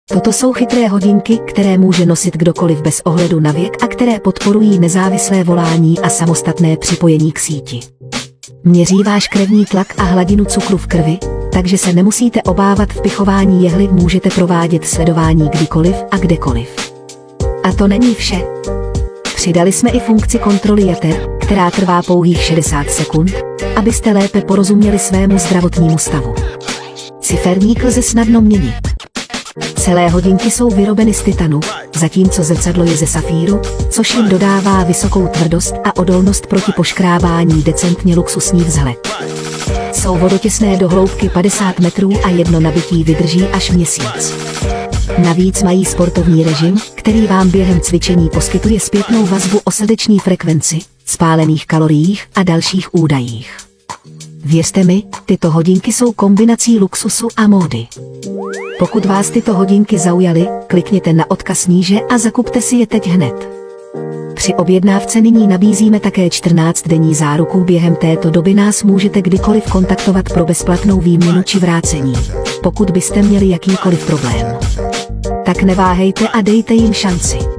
Toto jsou chytré hodinky, které může nosit kdokoliv bez ohledu na věk a které podporují nezávislé volání a samostatné připojení k síti. Měří váš krevní tlak a hladinu cukru v krvi, takže se nemusíte obávat vpichování jehly, můžete provádět sledování kdykoliv a kdekoliv. A to není vše. Přidali jsme i funkci kontroly jater, která trvá pouhých 60 sekund, abyste lépe porozuměli svému zdravotnímu stavu. Ciferník lze snadno měnit. Celé hodinky jsou vyrobeny z titanu, zatímco zrcadlo je ze safíru, což jim dodává vysokou tvrdost a odolnost proti poškrábání, decentně luxusní vzhled. Jsou vodotěsné do hloubky 50 metrů a jedno nabití vydrží až měsíc. Navíc mají sportovní režim, který vám během cvičení poskytuje zpětnou vazbu o srdeční frekvenci, spálených kaloriích a dalších údajích. Věřte mi, tyto hodinky jsou kombinací luxusu a módy. Pokud vás tyto hodinky zaujaly, klikněte na odkaz níže a zakupte si je teď hned. Při objednávce nyní nabízíme také 14denní záruku, během této doby nás můžete kdykoliv kontaktovat pro bezplatnou výměnu či vrácení, pokud byste měli jakýkoliv problém. Tak neváhejte a dejte jim šanci.